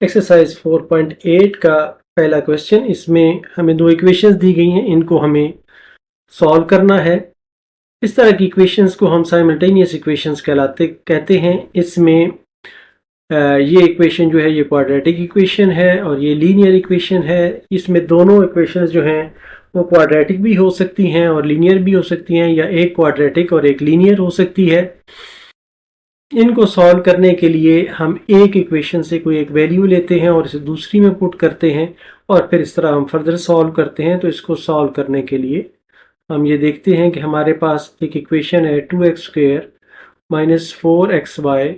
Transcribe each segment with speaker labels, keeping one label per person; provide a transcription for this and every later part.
Speaker 1: Exercise 4.8 का पहला question, इसमें हमें दो इक्वेशंस दी गई हैं, इनको हमें सॉल्व करना है। इस तरह की इक्वेशंस को हम साइमल्टेनियस इक्वेशंस कहते हैं। इसमें ये इक्वेशन जो है ये क्वाड्रेटिक इक्वेशन है और ये लीनियर इक्वेशन है। इसमें दोनों इक्वेशंस जो हैं वो क्वाड्रेटिक भी हो सकती हैं और लीनियर भी हो सकती हैं, या एक क्वाड्रेटिक और एक लीनियर हो सकती है। इनको सॉल्व करने के लिए हम एक इक्वेशन से कोई एक वैल्यू लेते हैं और इसे दूसरी में पुट करते हैं और फिर इस तरह हम फर्दर सॉल्व करते हैं। तो इसको सॉल्व करने के लिए हम ये देखते हैं कि हमारे पास एक इक्वेशन है 2x² minus 4xy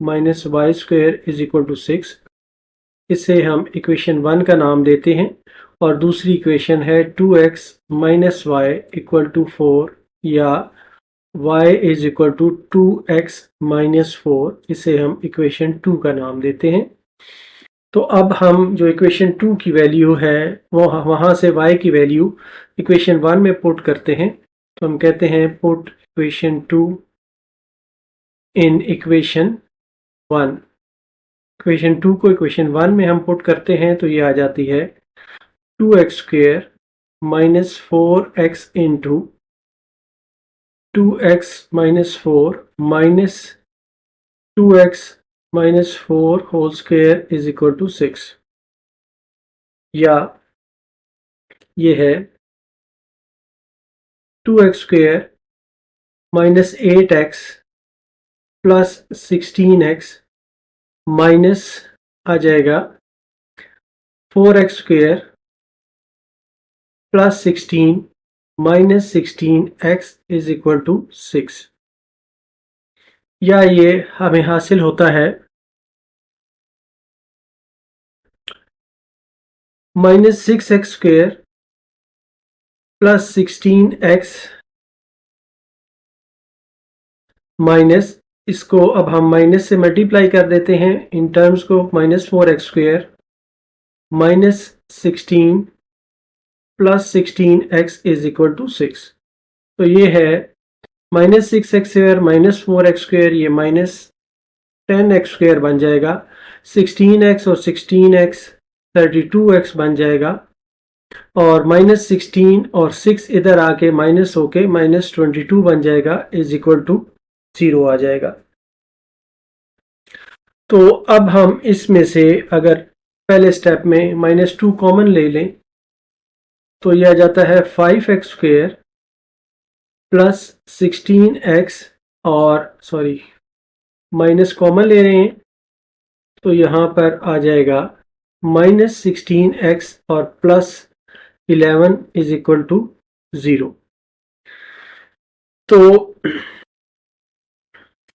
Speaker 1: minus Y square is equal to 6। इसे हम इक्वेशन 1 का नाम देते हैं। और दूसरी इक्वेशन है 2x minus Y equal to 4 या y is equal to 2x minus 4, इसे हम इक्वेशन 2 का नाम देते हैं। तो अब हम जो इक्वेशन 2 की वैल्यू है वो वहाँ से y की वैल्यू इक्वेशन 1 में पुट करते हैं। तो हम कहते हैं put equation 2 in equation 1। Equation 2 को इक्वेशन 1 में हम पुट करते हैं तो ये आ जाती है 2x² minus 4x into 2x minus 4 minus 2x minus 4 whole square is equal to 6, या ये है 2x² minus 8x plus 16x minus आ जाएगा 4x² plus 16 minus 16x is equal to 6, या ये हमें हासिल होता है minus 6x² plus 16x minus, इसको अब हम माइनस से मल्टीप्लाई कर देते हैं इन टर्म्स को, minus 4x² minus 16 plus 16x is equal to 6। तो ये है माइनस 6x² माइनस 4x², ये माइनस 10x² बन जाएगा। 16x और 16x 32x बन जाएगा और माइनस 16 और 6 इधर आके माइनस होके माइनस 22 बन जाएगा इज इक्वल टू 0 आ जाएगा। तो अब हम इसमें से अगर पहले स्टेप में -2 कॉमन ले लें तो यह आ जाता है 5x² प्लस 16x, और सॉरी माइनस कॉमन ले रहे हैं तो यहाँ पर आ जाएगा -16x और प्लस 11 इज इक्वल टू 0। तो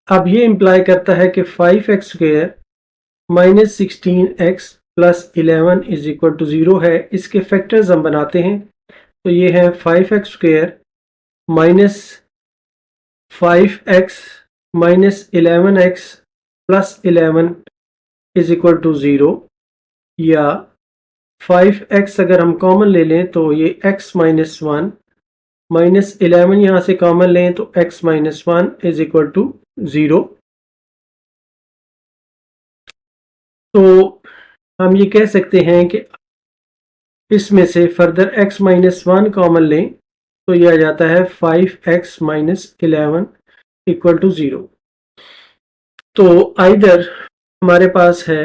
Speaker 1: अब ये इम्प्लाई करता है कि 5x² minus 16x plus 11 is equal to 0 है। इसके फैक्टर्स हम बनाते हैं तो ये है 5x² minus 5x minus 11x plus 11 is equal to 0, या 5x अगर हम कॉमन ले लें तो ये x माइनस 1 माइनस 11 यहाँ से कॉमन लें तो x minus 1 is equal to 0। तो हम ये कह सकते हैं कि इसमें से फर्दर x माइनस 1 कॉमन लें तो यह आ जाता है 5x माइनस 11 इक्वल टू 0। तो आइदर हमारे पास है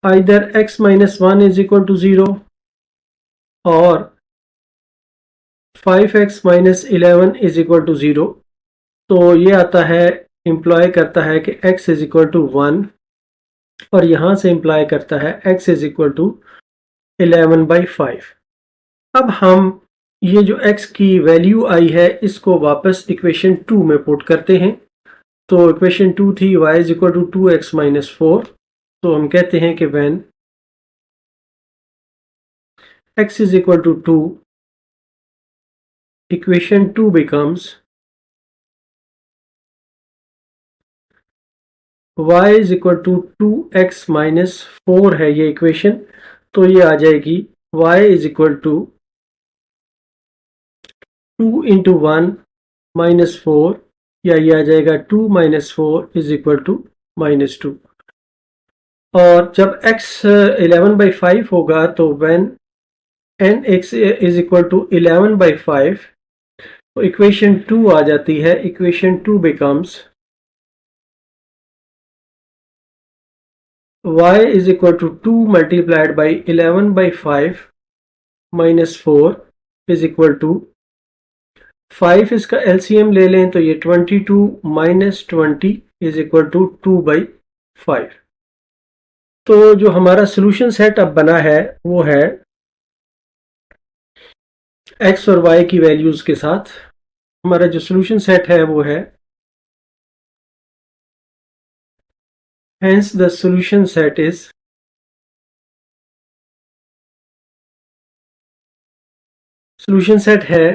Speaker 1: either x minus 1 is equal to 0 और 5x minus 11 is equal to 0। तो ये आता है, इम्प्लॉय करता है कि x इज इक्वल टू 1 और यहाँ से इम्प्लॉय करता है x इज इक्वल टू 11/5। अब हम ये जो x की वैल्यू आई है इसको वापस इक्वेशन 2 में पुट करते हैं। तो इक्वेशन 2 थी y is equal to 2x minus 4। तो हम कहते हैं कि when x is equal to 2, equation 2 becomes y is equal to 2x minus 4 है ये इक्वेशन, तो ये आ जाएगी y is equal to 2 into 1 minus 4, या ये आ जाएगा 2 minus 4 is equal to minus 2। और जब x 11/5 होगा तो when n x is equal to 11/5, तो इक्वेशन 2 आ जाती है। Equation 2 becomes y is equal to 2 multiplied by 11/5 minus 4 is equal to 5। इसका LCM ले लें तो ये 22 minus 20 is equal to 2/5। तो जो हमारा सोल्यूशन सेट अब बना है वो है x और y की वैल्यूज के साथ। हमारा जो सोल्यूशन सेट है वो है hence the solution set is solution set है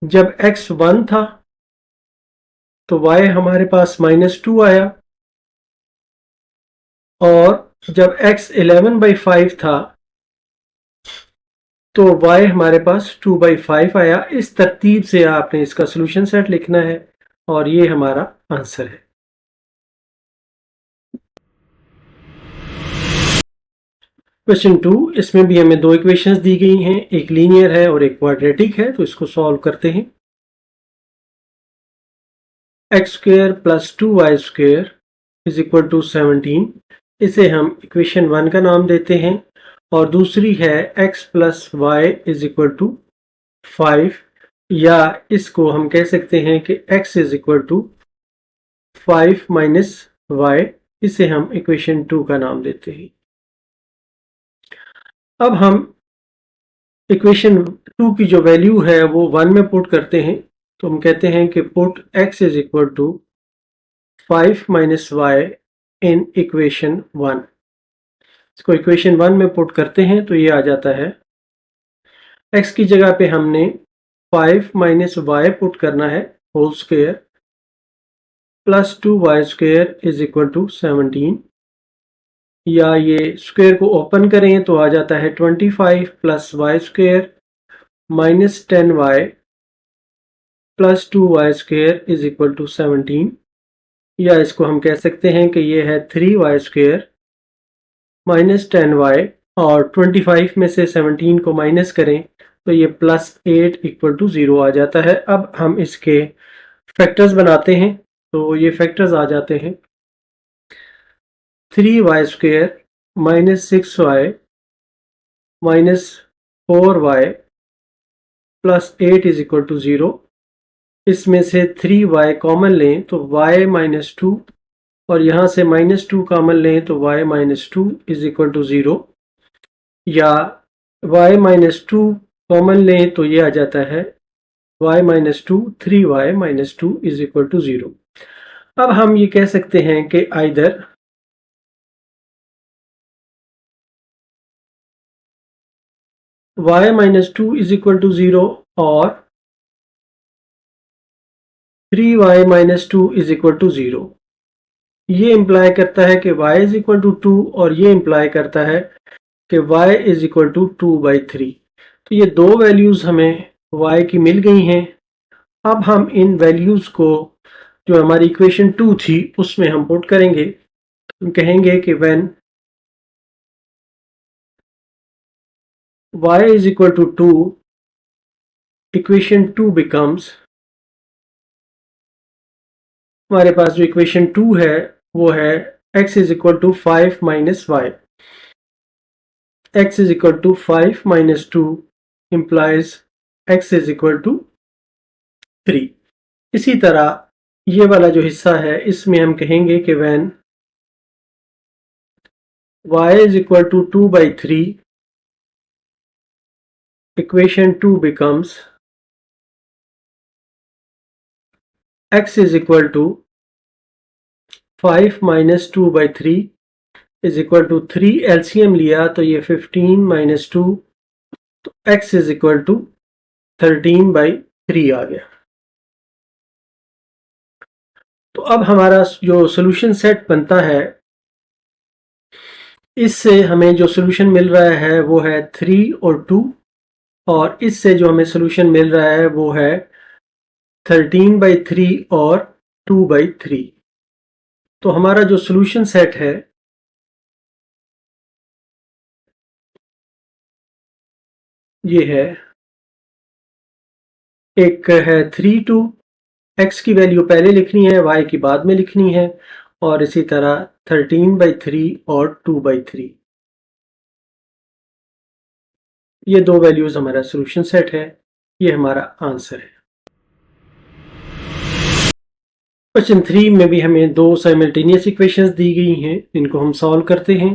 Speaker 1: जब x 1 था तो y हमारे पास -2 आया, और जब x 11/5 था तो y हमारे पास 2/5 आया। इस तरतीब से आपने इसका सोल्यूशन सेट लिखना है और ये हमारा आंसर है। क्वेश्चन 2, इसमें भी हमें दो इक्वेशंस दी गई हैं, एक लीनियर है और एक क्वाड्रेटिक है, तो इसको सॉल्व करते हैं। x² + 2y² is equal to 17, इसे हम इक्वेशन 1 का नाम देते हैं। और दूसरी है x + y is equal to 5, या इसको हम कह सकते हैं कि x is equal to 5 minus y, इसे हम इक्वेशन 2 का नाम देते हैं। अब हम इक्वेशन 2 की जो वैल्यू है वो 1 में पुट करते हैं, तो हम कहते हैं कि put x is equal to 5 minus y in equation 1। इसको इक्वेशन 1 में पुट करते हैं तो ये आ जाता है, x की जगह पे हमने 5 माइनस y पुट करना है whole square plus 2y² is equal to 17, या ये स्क्वायर को ओपन करें तो आ जाता है 25 + y² minus 10y plus 2y² is equal to 17, या इसको हम कह सकते हैं कि ये है 3y² माइनस 10y, और 25 में से 17 को माइनस करें तो ये +8 इक्वल टू 0 आ जाता है। अब हम इसके फैक्टर्स बनाते हैं, तो ये फैक्टर्स आ जाते हैं 3y² minus 6y minus 4y plus 8 is equal to 0। इसमें से 3y कॉमन लें तो y -2, और यहाँ से -2 कॉमन लें तो y -2 इज इक्वल टू 0, या y -2 कॉमन लें तो ये आ जाता है y -2 3y -2 is equal to 0। अब हम ये कह सकते हैं कि either y -2 is equal to 0 और 3y -2 इज इक्वल टू 0। ये इंप्लाई करता है कि y इज इक्वल टू 2, और ये इंप्लाई करता है कि y इज इक्वल टू 2/3। तो ये दो वैल्यूज हमें y की मिल गई हैं। अब हम इन वैल्यूज को जो हमारी इक्वेशन 2 थी उसमें हम पुट करेंगे। हम कहेंगे कि when y is equal to 2, equation 2 becomes, हमारे पास जो इक्वेशन 2 है वो है x is equal to 5 minus y। x is equal to 5 minus 2 implies x is equal to 3। इसी तरह ये वाला जो हिस्सा है इसमें हम कहेंगे कि when y is equal to 2/3, equation 2 becomes x is equal to 5 minus 2/3 is equal to 3। LCM लिया तो ये 15 माइनस 2, तो x इज इक्वल टू 13/3 आ गया। तो तो अब हमारा जो सोल्यूशन सेट बनता है, इससे हमें जो सोल्यूशन मिल रहा है वो है 3 और 2, और इससे जो हमें सोल्यूशन मिल रहा है वो है 13/3 और 2/3। तो हमारा जो सोल्यूशन सेट है ये है, एक है 3 2, x की वैल्यू पहले लिखनी है, y की बाद में लिखनी है, और इसी तरह 13/3 और 2/3। ये दो वैल्यूज हमारा सोल्यूशन सेट है, ये हमारा आंसर है। क्वेश्चन 3 में भी हमें दो साइमल्टेनियस इक्वेशंस दी गई हैं, इनको हम सॉल्व करते हैं।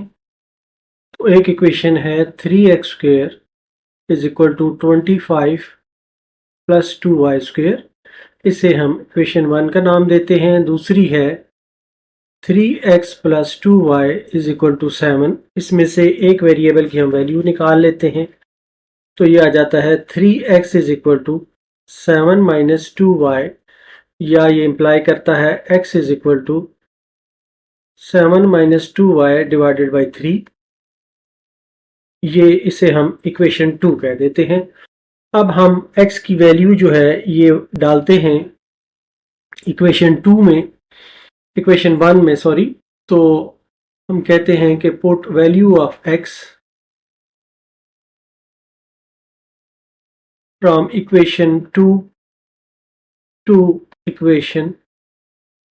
Speaker 1: तो एक इक्वेशन है 3x² is equal to 25 plus 2y², इसे हम इक्वेशन 1 का नाम देते हैं। दूसरी है 3x plus 2y is equal to 7, इसमें से एक वेरिएबल की हम वैल्यू निकाल लेते हैं। तो ये आ जाता है 3x is equal to 7 minus 2y, या ये इंप्लाई करता है x is equal to 7 minus 2y divided by 3। ये इसे हम इक्वेशन 2 कह देते हैं। अब हम x की वैल्यू जो है ये डालते हैं इक्वेशन 2 में, इक्वेशन 1 में सॉरी। तो हम कहते हैं कि put value of x from equation 2 to equation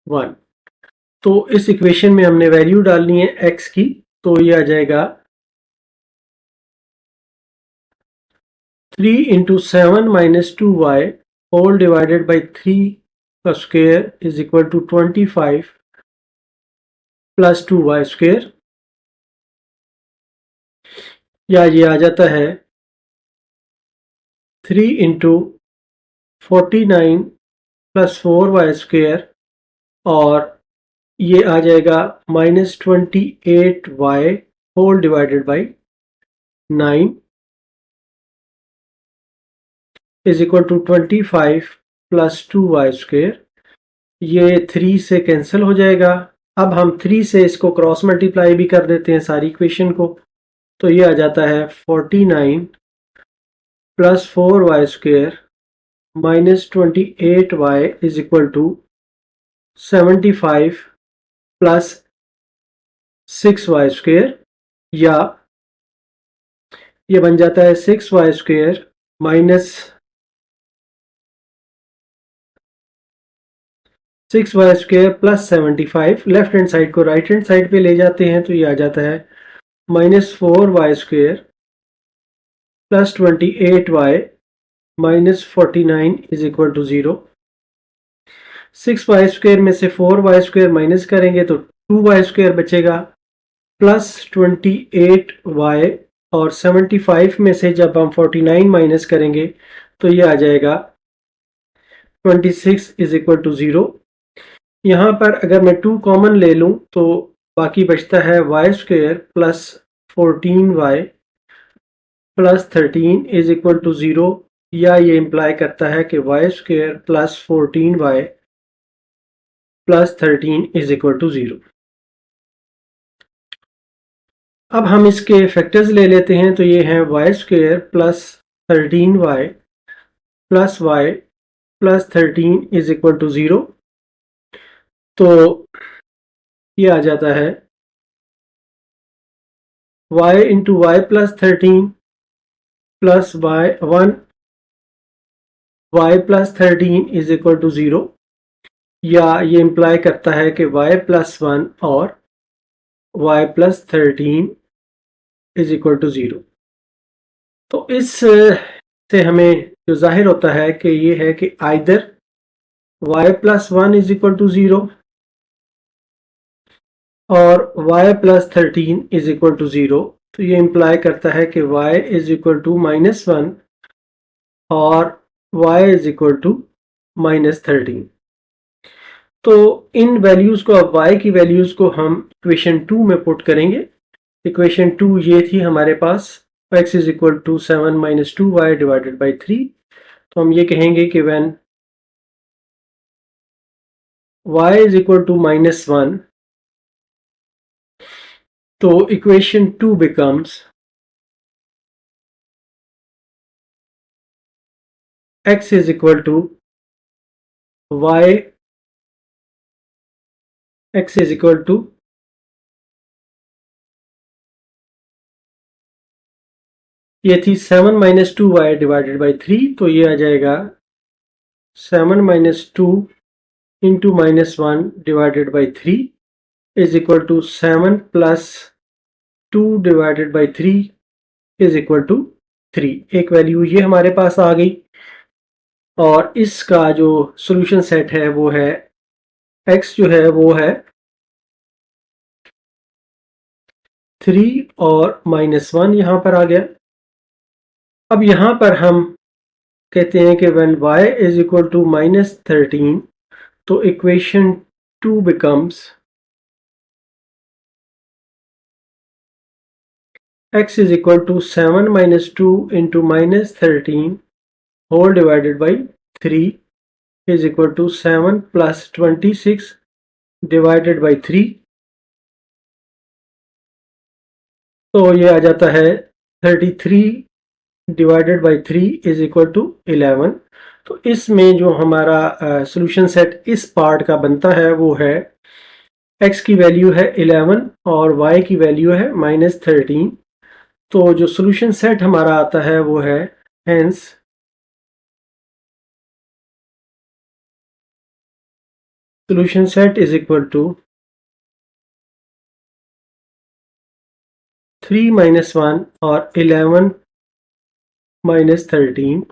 Speaker 1: 1। तो इस इक्वेशन में हमने वैल्यू डालनी है x की, तो ये आ जाएगा 3 into 7 minus 2y whole divided by 3 का square is equal to 25 plus 2y², या ये आ जाता है 3 इंटू 49 प्लस 4y², और ये आ जाएगा minus 28y whole divided by 9 is equal to 25 plus 2y²। ये 3 से कैंसिल हो जाएगा। अब हम 3 से इसको क्रॉस मल्टीप्लाई भी कर देते हैं सारी इक्वेशन को, तो ये आ जाता है 49 plus 4y² minus 28y is equal to 75 plus 6y², या ये बन जाता है 6y² minus 6y² plus 75। Left hand side को राइट हैंड साइड पे ले जाते हैं, तो ये आ जाता है minus 4y² plus 28y minus 49 is equal to 0। 6y² में से 4y² माइनस करेंगे तो 2y² बचेगा, प्लस 28y, और 75 में से जब हम 49 माइनस करेंगे तो ये आ जाएगा 26 इज इक्वल टू 0। यहाँ पर अगर मैं 2 कॉमन ले लूँ तो बाकी बचता है y² plus 14y plus 13 is equal to 0, या ये इंप्लाई करता है कि y² plus 14y plus 13 is equal to 0। अब हम इसके फैक्टर्स ले लेते हैं, तो ये हैं y² plus 13y plus y plus 13 is equal to 0। तो ये आ जाता है y into Y plus 13 plus y1 y plus 13 is equal to 0, या ये इंप्लाई करता है कि y प्लस 1 और y plus 13 is equal to 0। तो इस से हमें जो जाहिर होता है कि ये है कि either y plus 1 is equal to 0 और y plus 13 is equal to 0। तो ये इंप्लाई करता है कि y is equal to minus 1 और y is equal to minus 13। तो इन वैल्यूज़ को, अब y की वैल्यूज़ को हम इक्वेशन 2 में पुट करेंगे। इक्वेशन 2 ये थी हमारे पास, x is equal to 7 minus 2y divided by 3। तो हम ये कहेंगे कि when y is equal to -1, तो equation 2 becomes x is equal to y, x is equal to ये थी 7 - 2y डिवाइडेड बाई 3, तो ये आ जाएगा 7 - 2 into -1 divided by 3 is equal to 7 plus 2 divided by 3 is equal to 3। एक value ये हमारे पास आ गई और इसका जो सॉल्यूशन सेट है वो है x जो है वो है 3 और -1 यहाँ पर आ गया। अब यहाँ पर हम कहते हैं कि when y is equal to -13, तो equation 2 becomes x is equal to 7 - 2 into -13 whole divided by 3 is equal to 7 plus 26 divided by 3, तो ये आ जाता है 33 divided by 3 is equal to 11। तो इसमें जो हमारा सॉल्यूशन सेट इस पार्ट का बनता है वो है x की वैल्यू है 11 और y की वैल्यू है -13। तो जो सॉल्यूशन सेट हमारा आता है वो है hence solution set is equal to 3 - 1 और 11 -13,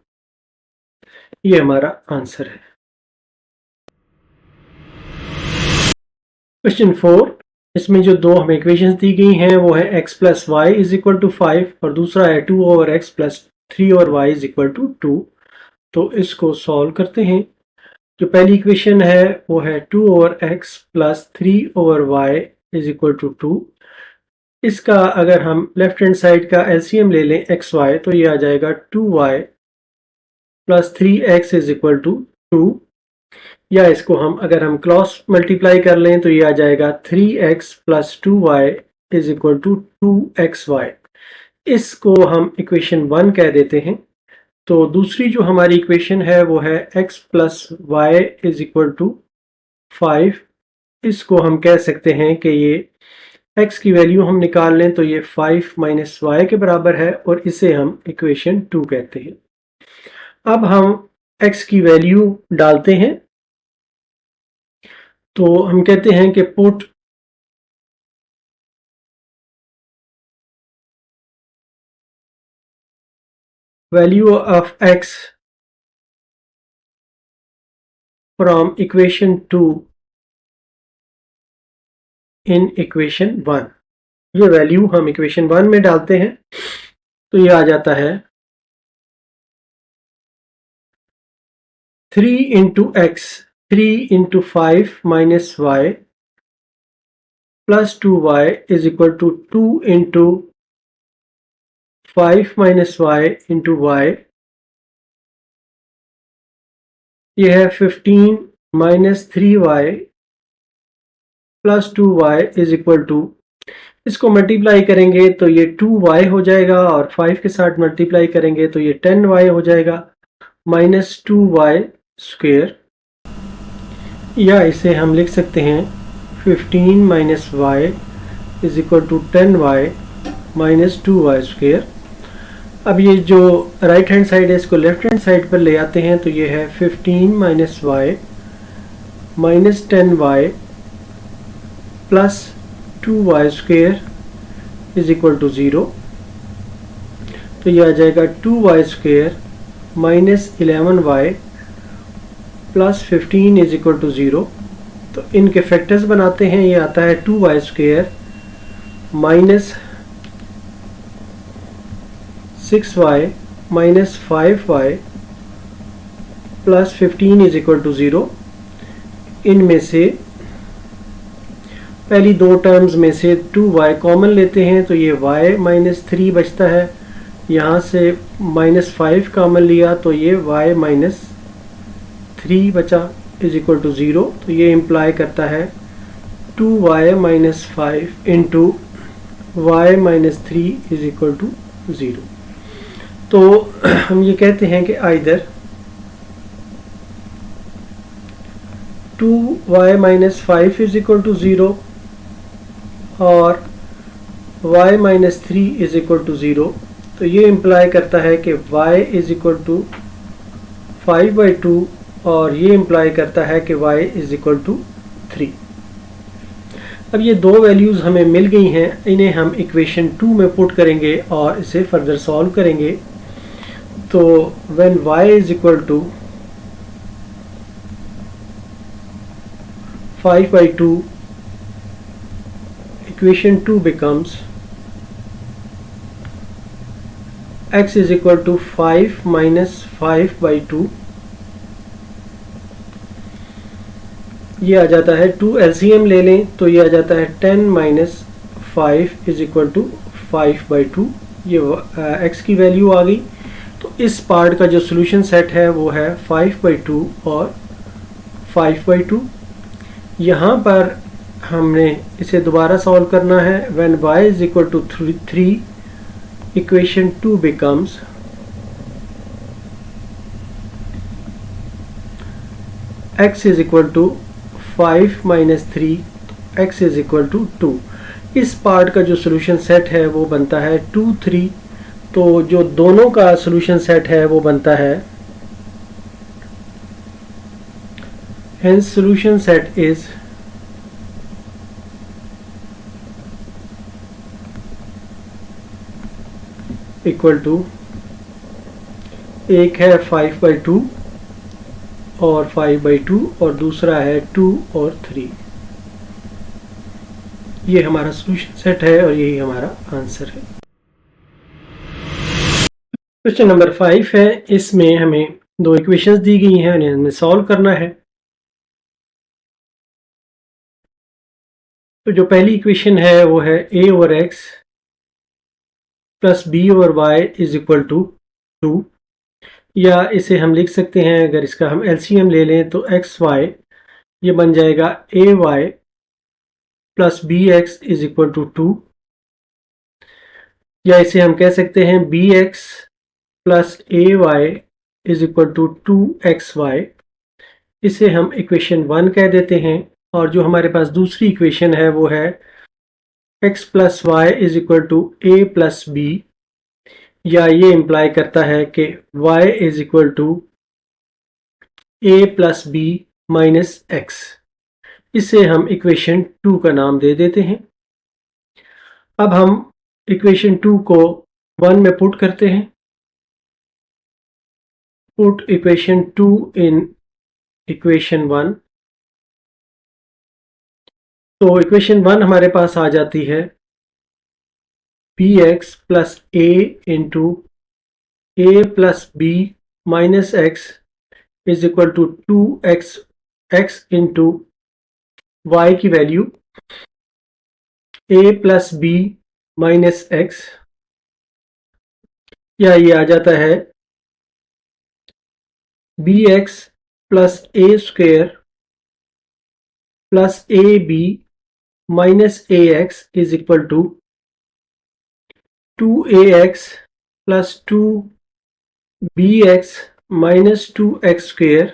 Speaker 1: ये हमारा आंसर है। क्वेश्चन 4, इसमें जो दो हमें इक्वेशंस दी गई हैं वो है x plus y is equal to 5 और दूसरा है 2 ओवर x प्लस 3 और y इज इक्वल टू 2। तो इसको सॉल्व करते हैं। जो पहली इक्वेशन है वो है 2 over x plus 3 over y is equal to 2। इसका अगर हम लेफ्ट हैंड साइड का एलसीएम ले लें एक्स वाई, तो ये आ जाएगा 2y plus 3x is equal to 2, या इसको हम अगर हम क्रॉस मल्टीप्लाई कर लें तो ये आ जाएगा 3x plus 2y is equal to 2xy। इसको हम इक्वेशन 1 कह देते हैं। तो दूसरी जो हमारी इक्वेशन है वो है x plus y is equal to 5। इसको हम कह सकते हैं कि ये x की वैल्यू हम निकाल लें तो ये 5 माइनस वाई के बराबर है और इसे हम इक्वेशन 2 कहते हैं। अब हम x की वैल्यू डालते हैं, तो हम कहते हैं कि put value of x from equation 2 in equation 1। ये वैल्यू हम इक्वेशन 1 में डालते हैं तो ये आ जाता है 3 into x, 3 into 5 minus y plus 2y is equal to 2 into 5 minus y into y. ये है 15 minus 3y plus 2y is equal to, इसको मल्टीप्लाई करेंगे तो ये 2y हो जाएगा और 5 के साथ मल्टीप्लाई करेंगे तो ये 10y हो जाएगा माइनस 2y स्क्वेयर, या इसे हम लिख सकते हैं 15 minus y is equal to 10y minus 2y square. अब ये जो राइट हैंड साइड है इसको लेफ्ट हैंड साइड पर ले आते हैं तो ये है 15 minus y minus 10y plus 2y square is equal to 0। तो ये आ जाएगा 2y square minus 11y plus 15 is equal to 0। तो इनके फैक्टर्स बनाते हैं, ये आता है 2y square minus 6y minus 5y plus 15 is equal to 0। इनमें से पहली दो टर्म्स में से 2y कॉमन लेते हैं तो ये y माइनस 3 बचता है, यहाँ से माइनस 5 कॉमन लिया तो ये y माइनस 3 बचा। इज इक्वल टू 0, तो ये इम्प्लाई करता है 2y minus 5 into y minus 3 is equal to 0। तो हम ये कहते हैं कि either 2y minus 5 is equal to 0 और y minus 3 is equal to 0। तो ये इम्प्लाई करता है कि y इज इक्वल टू 5/2 और ये इम्प्लाई करता है कि y इज इक्वल टू 3। अब ये दो वैल्यूज़ हमें मिल गई हैं, इन्हें हम इक्वेशन 2 में पुट करेंगे और इसे फर्दर सॉल्व करेंगे। तो when y is equal to 5/2, equation 2 becomes x is equal to 5 minus 5/2। ये आ जाता है 2 LCM ले लें तो ये आ जाता है 10 माइनस 5 इज इक्वल टू 5/2। ये x की वैल्यू आ गई। तो इस पार्ट का जो सोल्यूशन सेट है वो है 5/2 और 5/2। यहाँ पर हमने इसे दोबारा सॉल्व करना है। When y is equal to 3, equation 2 becomes x is equal to 5 minus 3, x is equal to 2। इस पार्ट का जो सोल्यूशन सेट है वो बनता है 2, 3। तो जो दोनों का सोल्यूशन सेट है वो बनता है, hence solution set is equal to, एक है 5/2 और 5/2 और दूसरा है 2 और 3। ये हमारा सॉल्यूशन सेट है और यही हमारा आंसर है। क्वेश्चन नंबर 5 है, इसमें हमें दो इक्वेशंस दी गई हैं, उन्हें हमें सॉल्व करना है। तो जो पहली इक्वेशन है वो है a over x plus b over y is equal to 2, या इसे हम लिख सकते हैं, अगर इसका हम LCM ले लें तो xy ये बन जाएगा ay plus bx is equal to 2, या इसे हम कह सकते हैं bx plus ay is equal to 2xy। इसे हम इक्वेशन 1 कह देते हैं। और जो हमारे पास दूसरी इक्वेशन है वो है x plus y is equal to a plus b, या ये इम्प्लाई करता है कि y is equal to a plus B minus x. इसे हम इक्वेशन 2 का नाम दे देते हैं। अब हम इक्वेशन 2 को 1 में पुट करते हैं। Put equation 2 in equation 1। तो इक्वेशन 1 हमारे पास आ जाती है bx plus a into a plus B minus x is equal to 2x x into y की value a plus B minus x, या ये आ जाता है bx plus a square plus a b minus a x is equal to 2ax plus 2bx minus 2x square.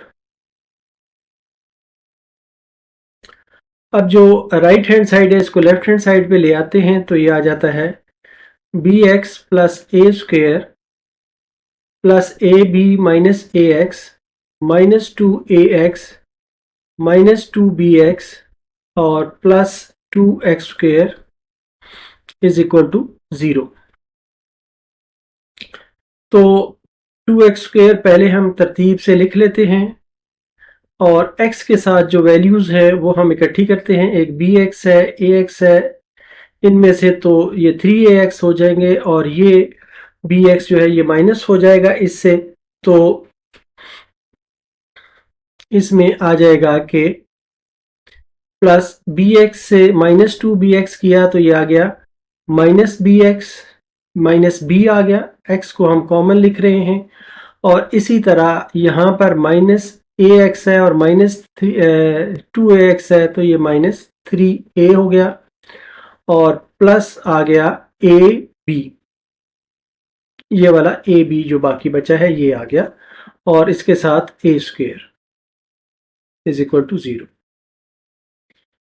Speaker 1: अब जो right hand side है इसको लेफ्ट हैंड साइड पे ले आते हैं तो ये आ जाता है bx plus a square plus a b minus a x minus 2ax minus 2bx और plus 2x square is equal to 0। तो 2x स्क्वेयर पहले हम तरतीब से लिख लेते हैं और x के साथ जो वैल्यूज़ है वो हम इकट्ठी करते हैं। एक bx है, ax है, इनमें से तो ये 3ax हो जाएंगे और ये bx जो है ये माइनस हो जाएगा इससे, तो इसमें आ जाएगा कि प्लस bx से माइनस 2bx किया तो ये आ गया माइनस bx माइनस b आ गया, x को हम कॉमन लिख रहे हैं। और इसी तरह यहाँ पर माइनस ax है और माइनस 2ax है, तो ये माइनस 3a हो गया और प्लस आ गया ab, ये वाला ab जो बाकी बचा है ये आ गया और इसके साथ a square is equal to 0।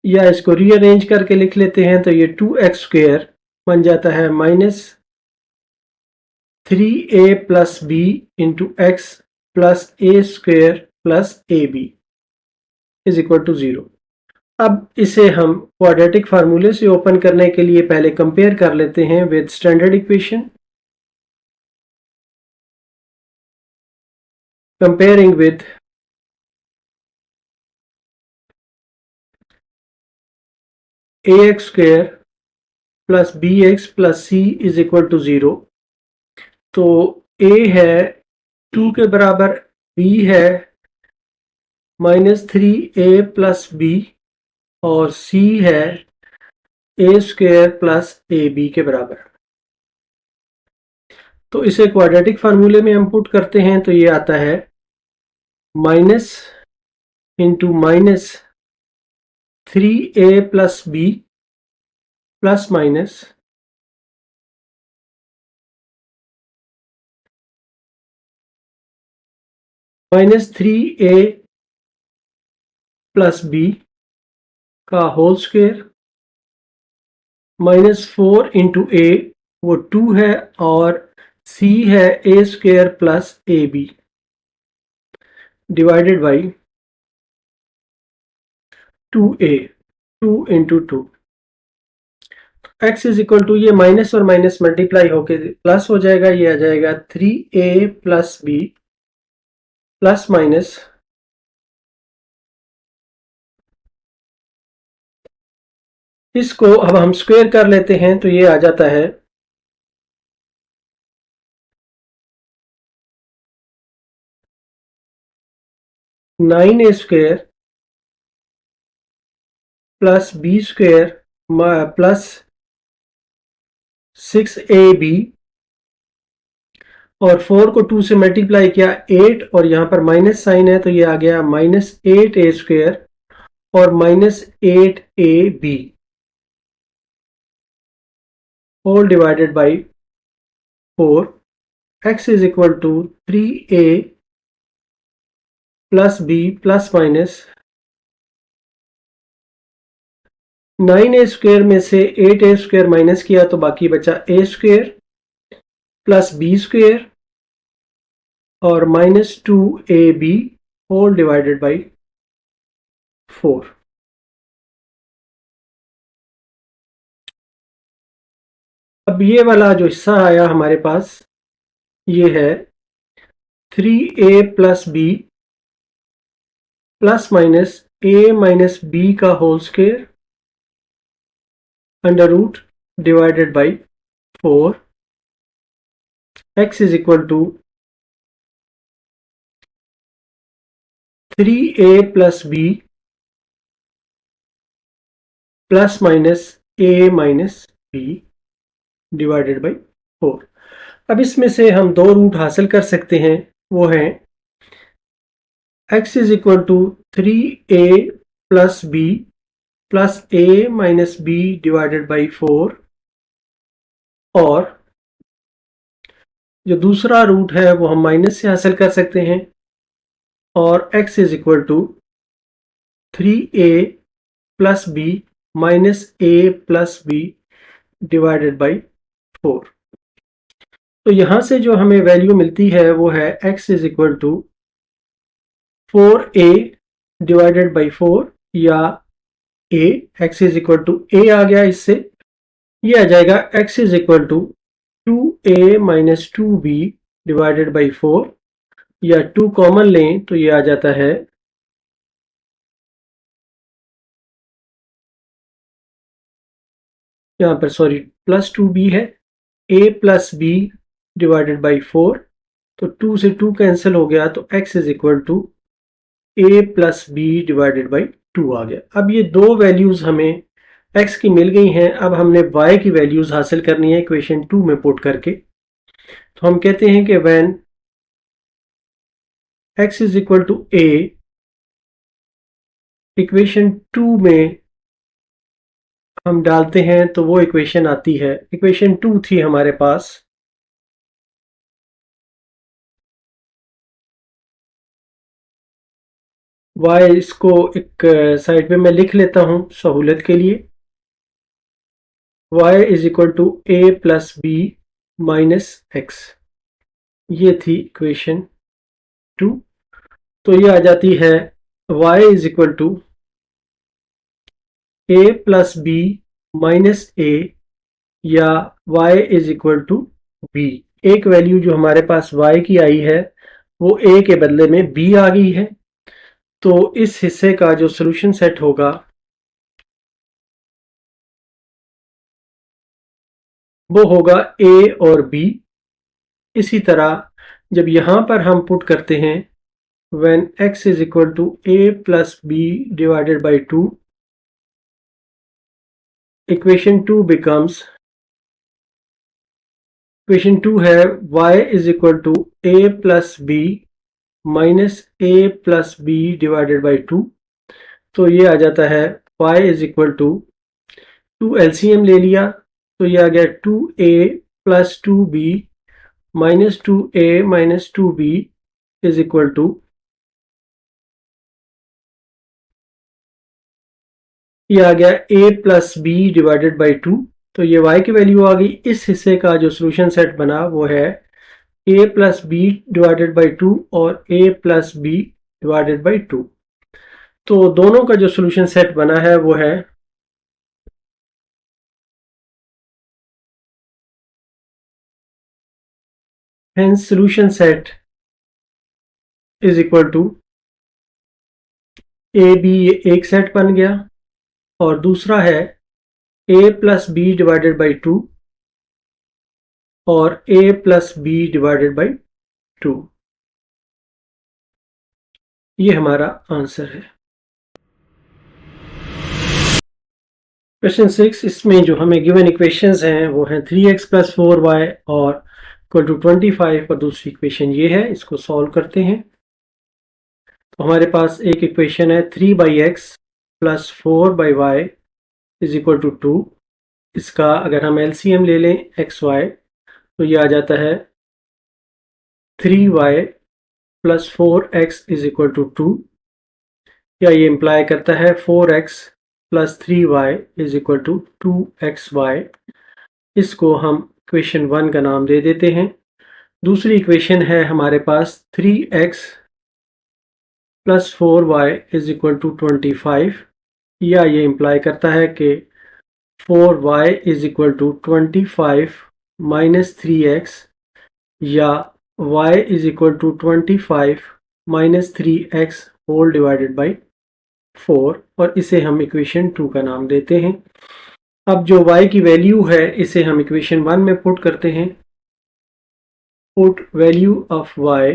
Speaker 1: या इसको रीअरेंज करके लिख लेते हैं, तो ये 2x स्क्वेयर बन जाता है minus 3a plus b into x plus a square plus ab is equal to 0। अब इसे हम क्वाड्रेटिक फार्मूले से ओपन करने के लिए पहले कंपेयर कर लेते हैं with standard equation. Comparing with ax square plus bx plus c is equal to 0। तो a है 2 के बराबर, b है माइनस 3a प्लस b और c है a स्क्वेयर प्लस ab के बराबर। तो इसे क्वाड्रेटिक फार्मूले में हम पुट करते हैं, तो ये आता है minus into minus 3a plus b plus minus minus 3a plus b का whole square minus 4 into a वो 2 है और c है a square plus ab divided by 2a, 2 into 2। x is equal to, ये माइनस और minus multiply होके plus हो जाएगा, ये आ जाएगा 3a plus b plus minus इसको अब हम स्क्वायर कर लेते हैं, तो ये आ जाता है 9a square plus b square plus 6ab और 4 को 2 से मल्टीप्लाई किया 8 और यहाँ पर माइनस साइन है, तो ये आ गया माइनस 8a स्क्वायर और minus 8ab whole divided by 4। x is equal to 3a plus b plus minus 9a square में से 8a स्क्वायर माइनस किया तो बाकी बचा a square plus b square और minus 2ab whole divided by 4। अब ये वाला जो हिस्सा आया हमारे पास ये है 3a plus b plus minus a minus b का whole square under root divided by 4। x is equal to 3a plus b plus minus a minus b divided by 4। अब इसमें से हम दो रूट हासिल कर सकते हैं, वो है x is equal to 3a plus b plus a minus b divided by 4 और जो दूसरा रूट है वो हम माइनस से हासिल कर सकते हैं और x is equal to 3a plus b minus a plus b divided by 4। तो यहां से जो हमें वैल्यू मिलती है वो है x is equal to 4a divided by 4 या a, x is equal to a आ गया, इससे ये आ जाएगा x is equal to 2a minus 2b divided by 4 या 2 कॉमन लें तो ये आ जाता है यहाँ पर सॉरी प्लस 2b है, a plus b divided by 4, तो 2 से 2 कैंसिल हो गया तो x is equal to a plus b divided by 2 आ गया। अब ये दो वैल्यूज हमें x की मिल गई हैं, अब हमने y की वैल्यूज हासिल करनी है इक्वेशन 2 में पुट करके। तो हम कहते हैं कि when x is equal to a, equation 2 में हम डालते हैं तो वो इक्वेशन आती है, इक्वेशन 2 थी हमारे पास, y इसको एक साइड पे मैं लिख लेता हूं सहूलत के लिए, y is equal to a plus B minus x, ये थी इक्वेशन 2। तो ये आ जाती है y is equal to a plus B minus A, या y is equal to b। एक वैल्यू जो हमारे पास y की आई है वो a के बदले में b आ गई है, तो इस हिस्से का जो सॉल्यूशन सेट होगा वो होगा a और b। इसी तरह जब यहां पर हम पुट करते हैं when x is equal to a plus b divided by 2, equation 2 becomes, equation 2 है y is equal to a plus b minus a plus b divided by 2, तो ये आ जाता है y is equal to 2 LCM ले लिया तो ये आ गया 2a plus 2b minus 2a minus 2b is equal to, ये आ गया a plus b divided by 2, तो ये y की वैल्यू आ गई। इस हिस्से का जो सॉल्यूशन सेट बना वो है a plus b divided by 2 और a plus b divided by 2। तो दोनों का जो सॉल्यूशन सेट बना है वो है hence solution set is equal to a b, एक सेट बन गया, और दूसरा है a plus b divided by 2 और a plus b divided by 2, ये हमारा आंसर है। क्वेश्चन 6, इसमें जो हमें गिवन इक्वेशंस हैं वो हैं 3x प्लस 4y और इक्वल टू 25, और दूसरी इक्वेशन ये है, इसको सॉल्व करते हैं। तो हमारे पास एक इक्वेशन है 3/x plus 4/y is equal to 2। इसका अगर हम एलसीएम ले लें xy तो ये आ जाता है 3y plus 4x is equal to 2, या ये इम्प्लाई करता है 4x plus 3y is equal to 2xy। इसको हम इक्वेशन 1 का नाम दे देते हैं। दूसरी इक्वेशन है हमारे पास 3x plus 4y is equal to 25, या ये इम्प्लाई करता है कि 4y is equal to 25 minus 3x, या y is equal to 25 minus 3x whole divided by 4, और इसे हम इक्वेशन 2 का नाम देते हैं। अब जो y की वैल्यू है इसे हम इक्वेशन 1 में पुट करते हैं। Put value of y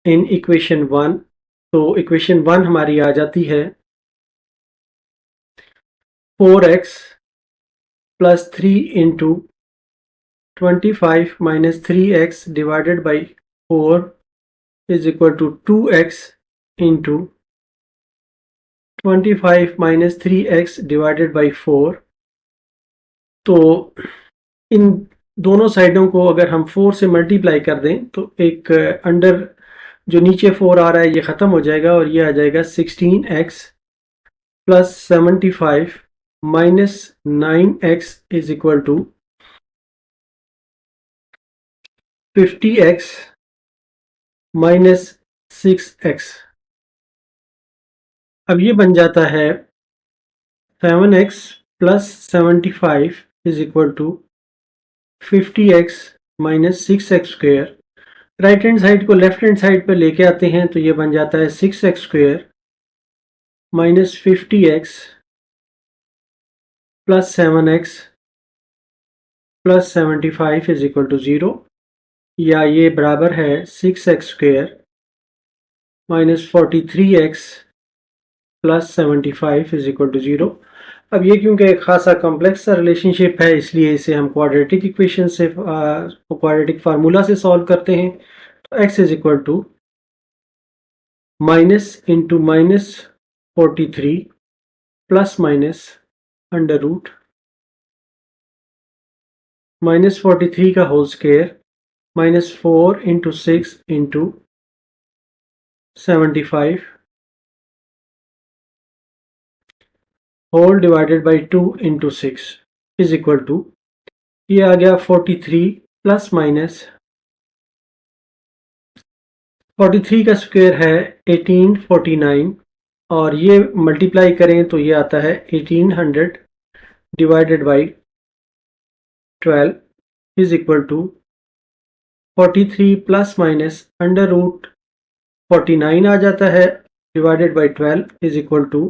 Speaker 1: in equation 1, तो इक्वेशन 1 हमारी आ जाती है 4x plus 3 into 25 minus 3x divided by 4 is equal to 2x into 25 minus 3x divided by 4। तो इन दोनों साइडों को अगर हम 4 से मल्टीप्लाई कर दें तो एक अंडर जो नीचे 4 आ रहा है ये ख़त्म हो जाएगा, और ये आ जाएगा 16x plus 75 minus 9x is equal to 50x minus 6x। अब ये बन जाता है 7x plus 75 is equal to 50x minus 6x square. Right hand side को लेफ्ट हैंड साइड पर लेके आते हैं तो ये बन जाता है 6x square minus 50x plus 7x plus 75 is equal to 0, या ये बराबर है 6x square minus 43x plus 75 is equal to 0। अब ये क्योंकि एक खासा कॉम्प्लेक्स सा रिलेशनशिप है, इसलिए इसे हम क्वाड्रेटिक इक्वेशन से क्वाड्रेटिक फार्मूला से सॉल्व करते हैं। तो x is equal to minus into minus 43 plus minus under root -43 का whole square -4 into 6 into 75 whole divided by 2 into 6 is equal to, ये आ गया 43 प्लस माइनस 43 का स्क्वायर है 1849 और ये मल्टीप्लाई करें तो ये आता है 1800 divided by 12 is equal to 43 plus minus under root 49 आ जाता है divided by 12 is equal to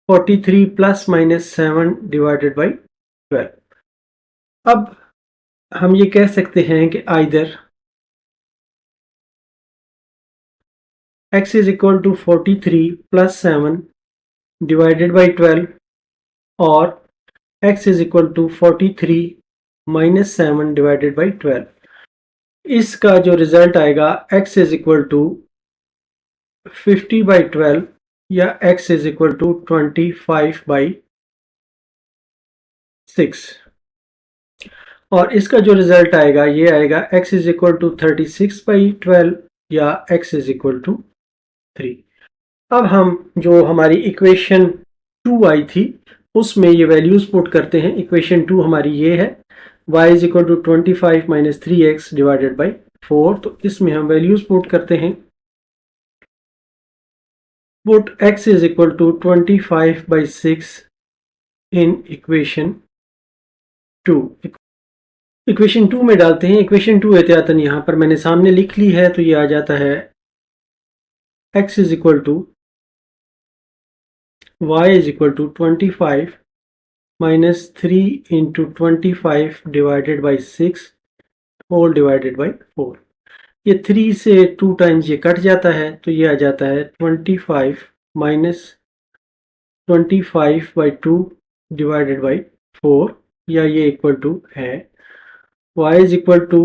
Speaker 1: 43 plus minus 7 divided by 12। अब हम ये कह सकते हैं कि either x is equal to 43 plus 7 divided by 12 और x is equal to 43 minus 7 divided by 12। इसका जो रिजल्ट आएगा x is equal to 50 by 12 या x is equal to 25 by 6 और इसका जो रिजल्ट आएगा ये आएगा x is equal to 36 by 12 या x is equal to 3। अब हम जो हमारी इक्वेशन 2 आई थी उसमें ये वैल्यूज पुट करते हैं। इक्वेशन 2 हमारी ये है y is equal to 25 minus 3x divided by 4। तो इसमें हम वैल्यूज पुट करते हैं। Put x is equal to 25 by 6 in equation 2। Equation 2 में डालते हैं। इक्वेशन 2 एहतियातन यहाँ पर मैंने सामने लिख ली है, तो ये आ जाता है x is equal to y is equal to 25 minus 3 into 25 divided by 6 whole divided by 4। ये 3 से 2 टाइम्स ये कट जाता है तो ये आ जाता है 25 minus 25 by 2 divided by 4 या ये इक्वल टू है y is equal to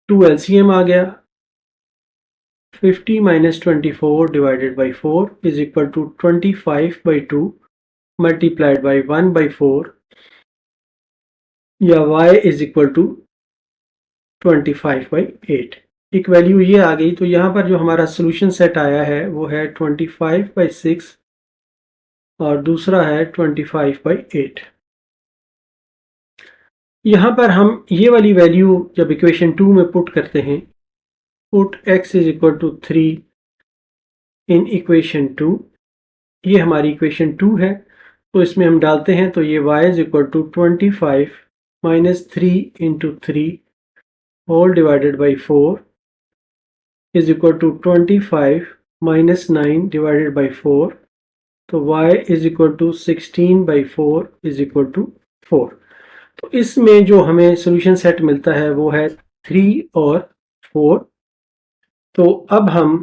Speaker 1: 2 LCM आ गया 50 minus 24 divided by 4 is equal to 25 by 2 multiplied by 1 by 4 या y is equal to 25 by 8। एक वैल्यू ये आ गई। तो यहाँ पर जो हमारा सोल्यूशन सेट आया है वो है 25 by 6 और दूसरा है 25 by 8। यहाँ पर हम ये वाली वैल्यू जब इक्वेशन 2 में पुट करते हैं, put x is equal to 3 in equation 2, ये हमारी इक्वेशन 2 है। तो इसमें हम डालते हैं तो ये y is equal to 25 minus 3 into 3 whole divided by 4 is equal to 25 minus 9 divided by 4। तो y is equal to 16 by 4 is equal to 4। तो इसमें जो हमें सॉल्यूशन सेट मिलता है वो है 3 और 4। तो अब हम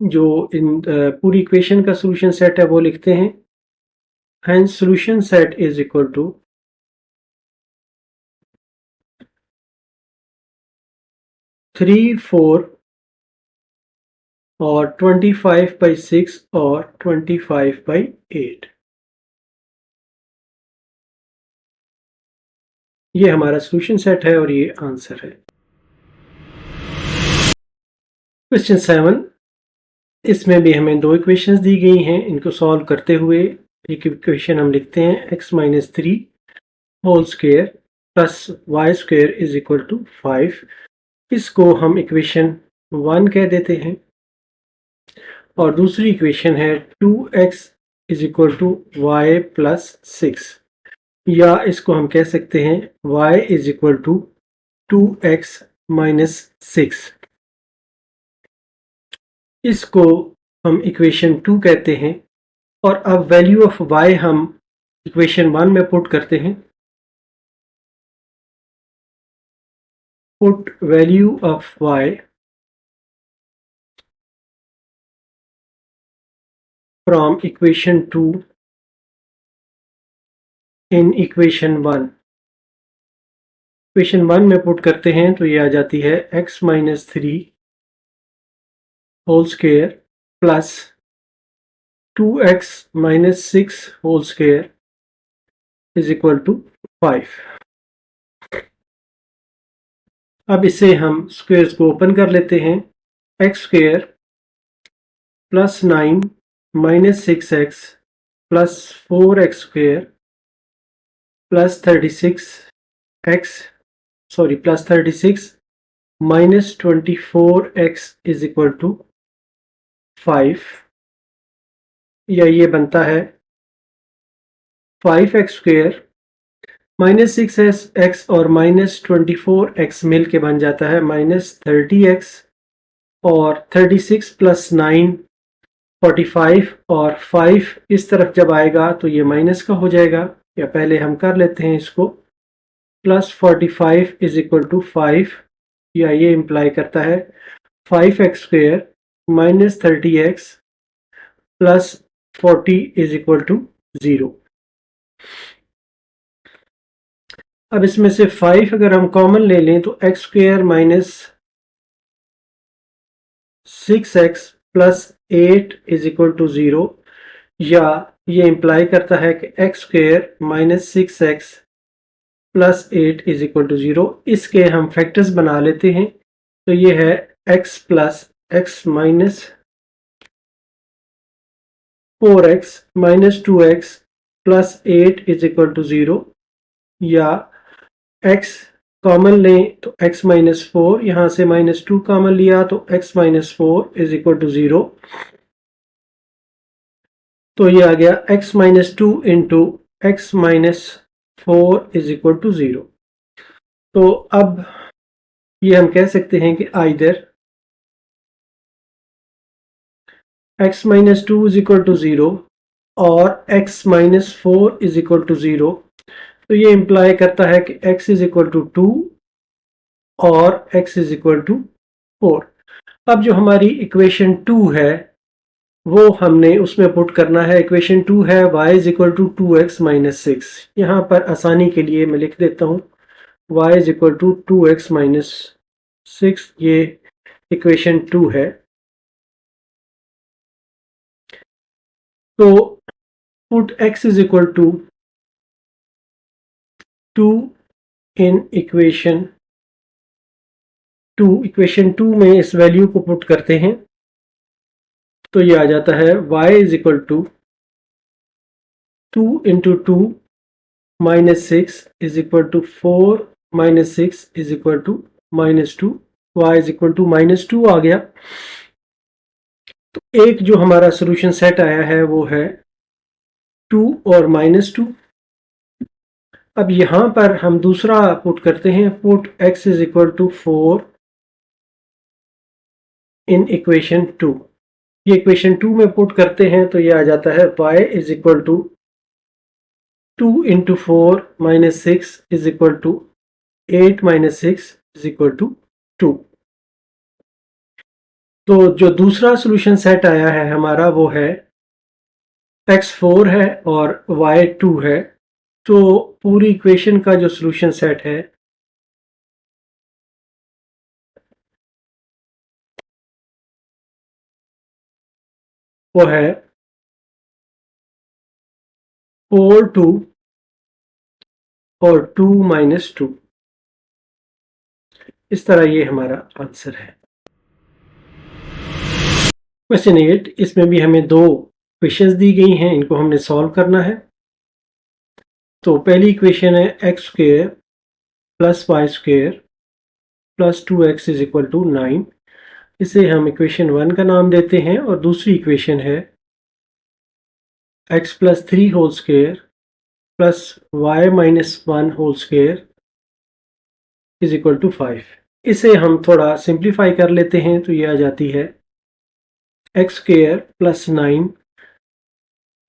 Speaker 1: जो इन पूरी इक्वेशन का सॉल्यूशन सेट है वो लिखते हैं। Hence solution set is equal to 3, 4 और 25 by 6 और 25 by 8। ये हमारा सॉल्यूशन सेट है और ये आंसर है। क्वेश्चन 7, इसमें भी हमें दो इक्वेशंस दी गई हैं। इनको सॉल्व करते हुए एक इक्वेशन हम लिखते हैं x minus 3 whole square plus y square is equal to 5। इसको हम इक्वेशन 1 कह देते हैं और दूसरी इक्वेशन है 2x is equal to y plus 6 या इसको हम कह सकते हैं y is equal to 2x minus 6। इसको हम इक्वेशन 2 कहते हैं और अब वैल्यू ऑफ y हम इक्वेशन 1 में पुट करते हैं। Put value of y from equation 2 in equation 1। Equation 1 में पुट करते हैं तो ये आ जाती है x minus 3 whole square plus 2x minus 6 whole square is equal to 5। अब इसे हम स्क्वेयर्स को ओपन कर लेते हैं। X square plus 9 minus 6x plus 4x square plus 36 minus 24x is equal to 5, या ये बनता है 5x स्क्वेयर माइनस 6x और माइनस 24x मिल के बन जाता है माइनस 30x, और 36 प्लस 9 45, और 5 इस तरफ जब आएगा तो ये माइनस का हो जाएगा, या पहले हम कर लेते हैं इसको। प्लस 45 इज इक्वल टू 5, या ये इम्प्लाई करता है 5x square minus 30x plus 40 is equal to 0। अब इसमें से 5 अगर हम कॉमन ले लें तो x square minus 6x plus 8 is equal to 0, या ये इम्प्लाई करता है कि x square minus 6x plus 8 is equal to 0। इसके हम फैक्टर्स बना लेते हैं, तो ये है x plus x minus 4x minus 2x plus 8 is equal to 0, या x कॉमन लें तो x माइनस 4, यहाँ से माइनस 2 कॉमन लिया तो x minus 4 is equal to 0। तो ये आ गया x minus 2 into x minus 4 is equal to 0। तो अब ये हम कह सकते हैं कि either x minus 2 is equal to 0 और x minus 4 is equal to 0। तो ये इम्प्लाई करता है कि x इज इक्वल टू 2 और x इज इक्वल टू 4। अब जो हमारी इक्वेशन 2 है वो हमने उसमें पुट करना है। इक्वेशन 2 है y is equal to 2x minus 6। यहाँ पर आसानी के लिए मैं लिख देता हूँ y is equal to 2x minus 6, ये इक्वेशन 2 है। तो put x is equal to 2 in equation 2। Equation 2 में इस वैल्यू को पुट करते हैं तो ये आ जाता है y is equal to 2 into 2 minus 6 is equal to 4 minus 6 is equal to minus 2। y is equal to minus 2 आ गया। तो एक जो हमारा सोल्यूशन सेट आया है वो है 2 और माइनस 2। अब यहां पर हम दूसरा पुट करते हैं, put x is equal to 4 in equation 2। ये इक्वेशन 2 में पुट करते हैं तो ये आ जाता है y is equal to 2 into 4 minus 6 is equal to 8 minus 6 is equal to 2। तो जो दूसरा सॉल्यूशन सेट आया है हमारा वो है x4 है और y2 है। तो पूरी इक्वेशन का जो सॉल्यूशन सेट है वो है 4 2 और 2 माइनस 2। इस तरह ये हमारा आंसर है। क्वेश्चन 8, इसमें भी हमें दो इक्वेशंस दी गई हैं, इनको हमने सॉल्व करना है। तो पहली इक्वेशन है x square plus y square plus 2x is equal to 9। इसे हम इक्वेशन 1 का नाम देते हैं। और दूसरी इक्वेशन है x plus 3 whole square plus y minus 1 whole square is equal to 5। इसे हम थोड़ा सिंप्लीफाई कर लेते हैं तो ये आ जाती है x square plus 9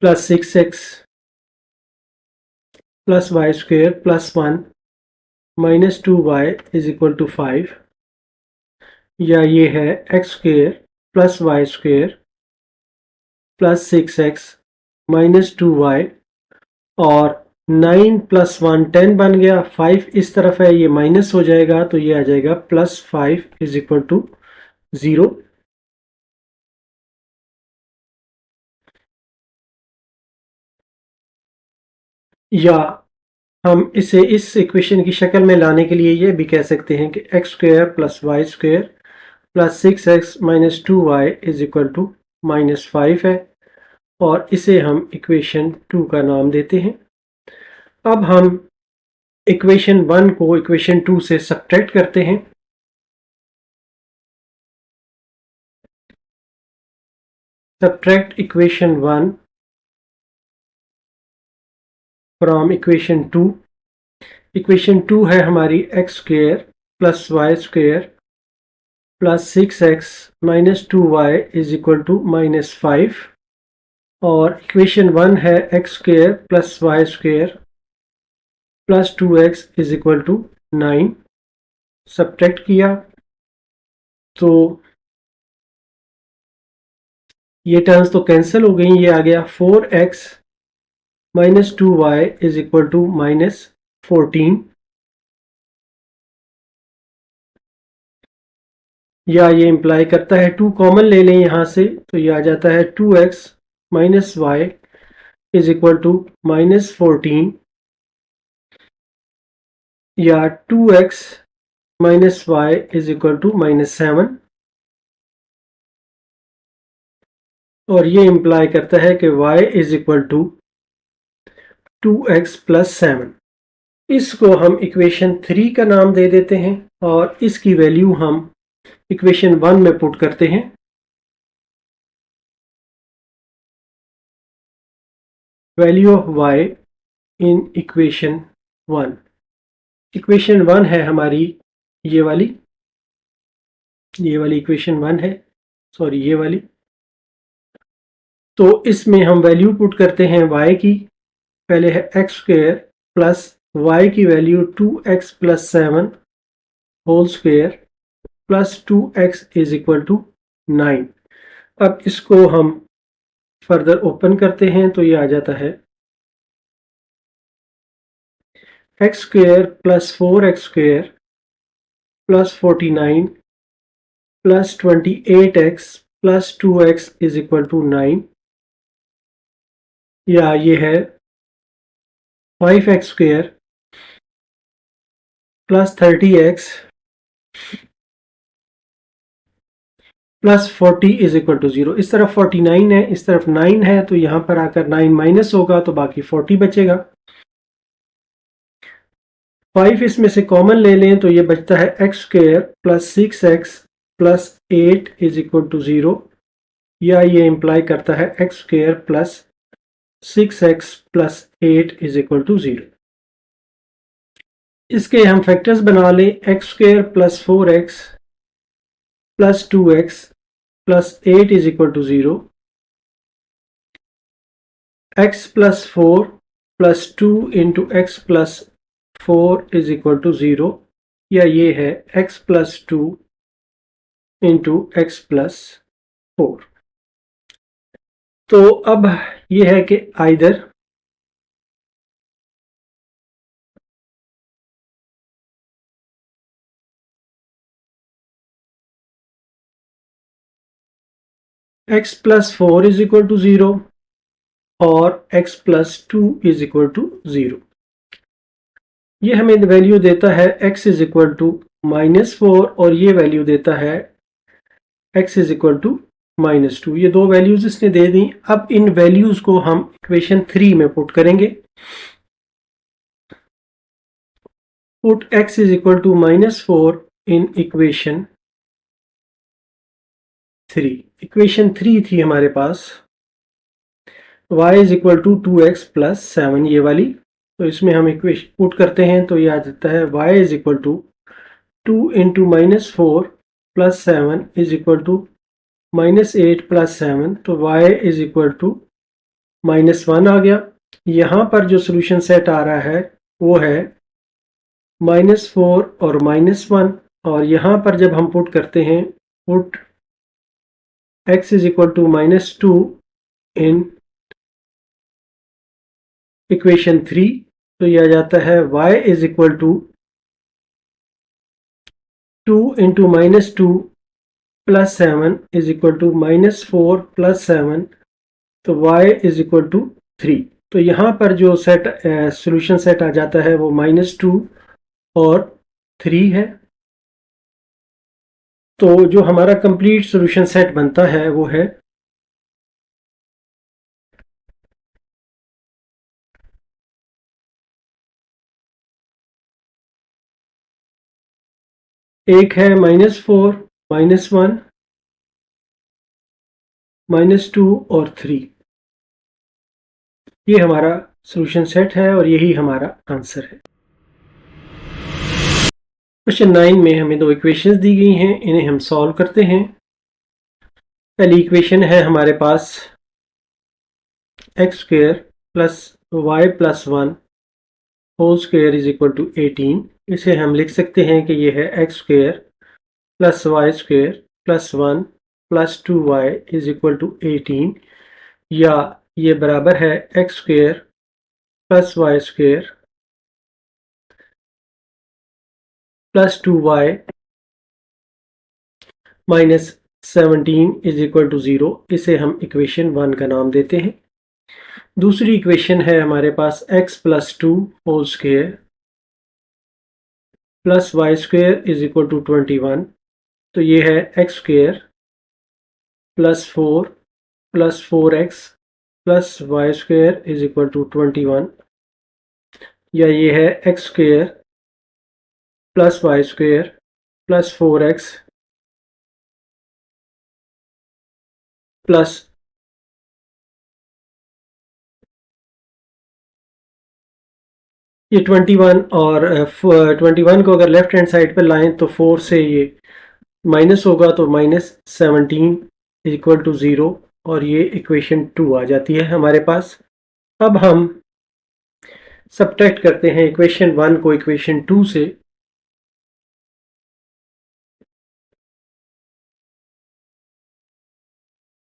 Speaker 1: plus 6x plus y square plus 1 minus 2y is equal to 5, या ये है x square plus y square plus 6x minus 2y और 9 प्लस 1 10 बन गया, 5 इस तरफ है, ये माइनस हो जाएगा तो ये आ जाएगा +5 इज इक्वल टू 0। या हम इसे इस इक्वेशन की शक्ल में लाने के लिए ये भी कह सकते हैं कि x square plus y square plus 6x minus 2y is equal to -5 है, और इसे हम इक्वेशन 2 का नाम देते हैं। अब हम इक्वेशन 1 को इक्वेशन 2 से सब्ट्रैक्ट करते हैं। Subtract equation 1 from equation 2। Equation 2 है हमारी x square plus y square plus 6x minus 2y is equal to -5, और इक्वेशन 1 है x square plus y square plus 2x is equal to 9। Subtract किया तो ये टर्म्स तो कैंसिल हो गई, ये आ गया 4x minus 2y is equal to -14, या ये इंप्लाई करता है 2 कॉमन ले लें यहाँ से तो ये आ जाता है 2x minus y is equal to -14, या 2x minus y is equal to -7, और ये इंप्लाई करता है कि y is equal to 2x plus 7। इसको हम इक्वेशन 3 का नाम दे देते हैं और इसकी वैल्यू हम इक्वेशन 1 में पुट करते हैं। Value of y in equation 1। Equation 1 है हमारी ये वाली इक्वेशन 1 है, सॉरी ये वाली। तो इसमें हम वैल्यू पुट करते हैं y की। पहले है एक्स स्क्वायर प्लस वाई की value 2x plus 7 whole square plus 2x is equal to 9। अब इसको हम फर्दर ओपन करते हैं तो ये आ जाता है x square plus 4x square plus 49 plus 28x plus 2x is equal to 9, या ये है 5x square plus 30x plus 40 is equal to 0। इस तरफ 49 है, इस तरफ 9 है, तो यहां पर आकर 9 माइनस होगा तो बाकी 40 बचेगा। 5 इसमें से कॉमन ले लें तो ये बचता है x square plus 6x plus 8 is equal to 0, या ये इंप्लाई करता है x square plus 6x plus 8 is equal to 0। इसके हम फैक्टर्स बना लें, x square plus 4x plus 2x plus 8 is equal to 0, x plus 4 plus 2 into x plus 4 is equal to 0, या ये है x plus 2 into x plus 4। तो अब ये है कि either x plus 4 is equal to 0 और x plus 2 is equal to 0। ये हमें वैल्यू देता है x इज इक्वल टू -4 और ये वैल्यू देता है x इज इक्वल टू -2। ये दो वैल्यूज इसने दे दी। अब इन वैल्यूज को हम इक्वेशन 3 में पुट करेंगे। Put x is equal to -4 in equation 3। Equation 3 थी हमारे पास y is equal to 2x plus 7, ये वाली। तो इसमें हम इक्वेशन पुट करते हैं तो ये आ जाता है y is equal to 2 into -4 plus 7 is equal to -8 plus 7, तो y इज इक्वल टू -1 आ गया। यहाँ पर जो सोल्यूशन सेट आ रहा है वो है -4 और -1, और यहाँ पर जब हम पुट करते हैं put x is equal to -2 in equation 3 तो ये आ जाता है y is equal to 2 into -2 plus 7 is equal to -4 plus 7, तो y इज इक्वल टू 3। तो यहाँ पर जो सेट सॉल्यूशन सेट आ जाता है वो -2 और 3 है। तो जो हमारा कंप्लीट सॉल्यूशन सेट बनता है वो है एक है -4 -1 -2 और 3। ये हमारा सॉल्यूशन सेट है और यही हमारा आंसर है। क्वेश्चन 9 में हमें दो इक्वेशंस दी गई हैं, इन्हें हम सॉल्व करते हैं। पहली इक्वेशन है हमारे पास x square plus y plus 1 whole square is equal to 18। इसे हम लिख सकते हैं कि ये है x square plus y square plus 1 plus 2y is equal to 18, या ये बराबर है x square plus y square plus 2y minus 17 is equal to 0। इसे हम इक्वेशन 1 का नाम देते हैं। दूसरी इक्वेशन है हमारे पास x plus 2 whole square plus y square is equal to 21। तो ये है x square plus 4 plus 4x plus y square is equal to 21, या ये है x square plus y square plus 4x plus ये 21 और 21 को अगर लेफ्ट हैंड साइड पर लाएं तो 4 से ये माइनस होगा, तो -17 इक्वल टू 0, और ये इक्वेशन 2 आ जाती है हमारे पास। अब हम सब्ट्रैक्ट करते हैं इक्वेशन 1 को इक्वेशन 2 से।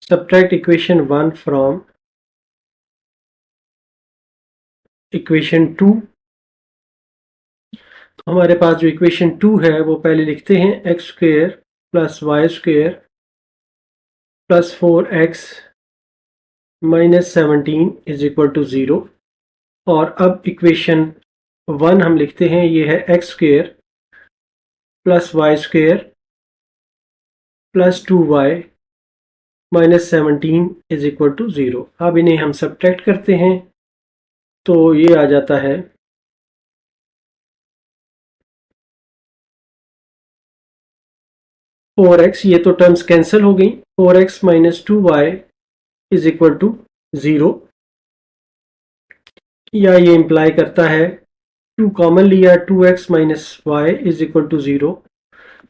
Speaker 1: Subtract equation 1 from equation 2। तो हमारे पास जो इक्वेशन 2 है वो पहले लिखते हैं x square plus y square plus 4x minus 17 is equal to 0। और अब इक्वेशन 1 हम लिखते हैं, ये है x square plus y square plus 2y minus 17 is equal to 0। अब इन्हें हम सब्ट्रैक्ट करते हैं तो ये आ जाता है 4x, ये तो टर्म्स कैंसिल हो गई, 4x minus 2y is equal to 0, या ये इंप्लाई करता है 2 कॉमन लिया 2x minus y is equal to 0,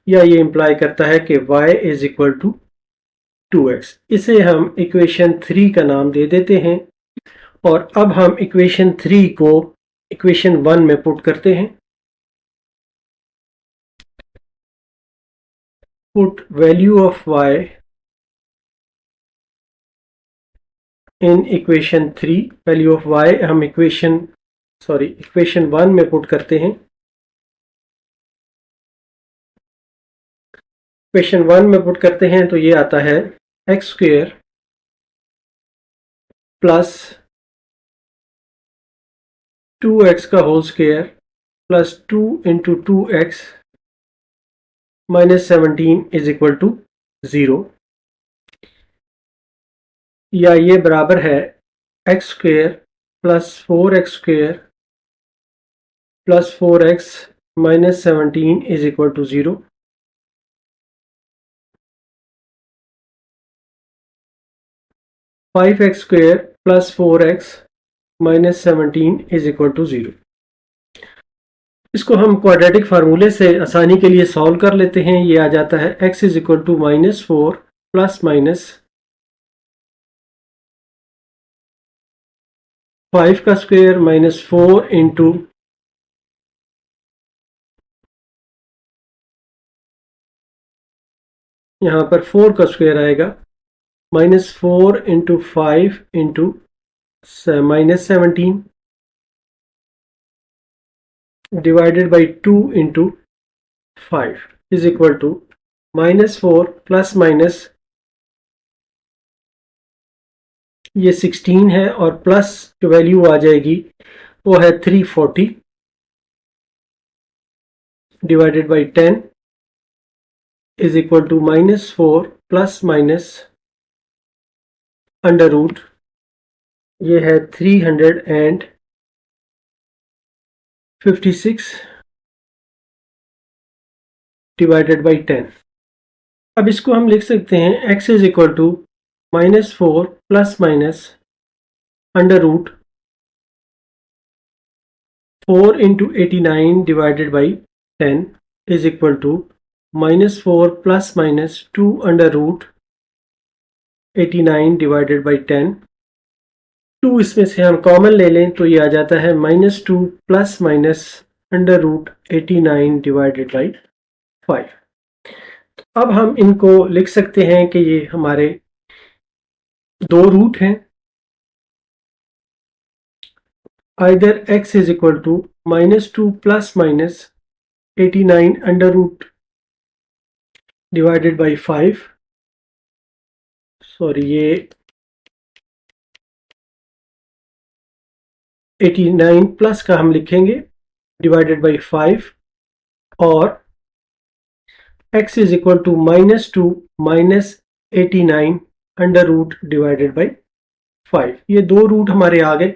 Speaker 1: या ये इंप्लाई करता है कि y is equal to 2x। इसे हम इक्वेशन 3 का नाम दे देते हैं। और अब हम इक्वेशन 3 को इक्वेशन 1 में पुट करते हैं। Put value of y in equation 3। Value of y हम इक्वेशन 1 में पुट करते हैं। इक्वेशन 1 में पुट करते हैं तो ये आता है x स्क्वायर प्लस 2x का whole square plus 2 into 2x minus 17 is equal to 0, या ये बराबर है x square plus 4x square plus 4x minus 17 is equal to 0। Five x square plus 4x minus 17 is equal to 0। इसको हम quadratic फार्मूले से आसानी के लिए सॉल्व कर लेते हैं। ये आ जाता है x is equal to -4 plus minus 5 का स्क्वायर माइनस 4 इंटू यहाँ पर 4 का स्क्वायर आएगा, -4 into 5 into minus 17, divided by 2 into 5 is equal to -4 plus minus ये 16 है और प्लस जो वैल्यू आ जाएगी वो है 340 divided by 10 is equal to -4 plus minus under root ये है 356 डिवाइडेड बाई 10। अब इसको हम लिख सकते हैं x is equal to -4 plus minus under root 4 into 89 divided by 10 is equal to -4 plus minus 2 under root 89 divided by 10। 2 इसमें से हम कॉमन ले लें तो ये आ जाता है -2 plus minus under root 89 divided by 5। अब हम इनको लिख सकते हैं कि ये हमारे दो रूट हैं। Either x is equal to -2 plus minus 89 under root divided by 5, sorry ये 89 प्लस का हम लिखेंगे डिवाइडेड बाई 5 और x is equal to -2 minus 89 under root divided by 5। ये दो रूट हमारे आ गए।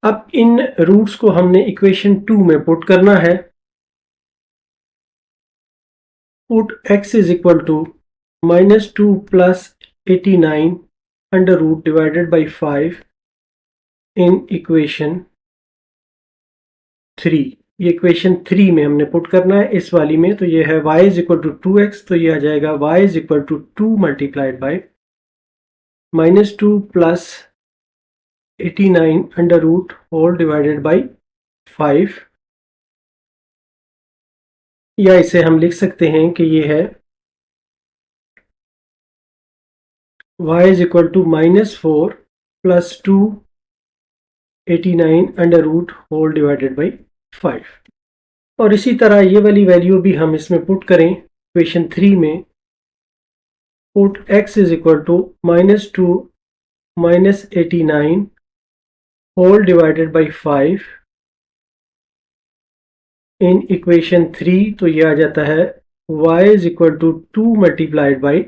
Speaker 1: अब इन रूट्स को हमने इक्वेशन 2 में पुट करना है। Put x is equal to -2 plus 89 under root divided by 5 in equation 3। ये इक्वेशन 3 में हमने पुट करना है इस वाली में। तो ये है y is equal to 2x, तो ये आ जाएगा y is equal to 2 multiplied by -2 plus 89 under root whole divided by 5, या इसे हम लिख सकते हैं कि ये है y is equal to -4 plus 2 89 under root whole divided by 5। और इसी तरह ये वाली वैल्यू भी हम इसमें पुट करें इक्वेशन 3 में। Put x is equal to -2 minus 89 whole divided by 5 in equation 3। तो ये आ जाता है y is equal to 2 multiplied by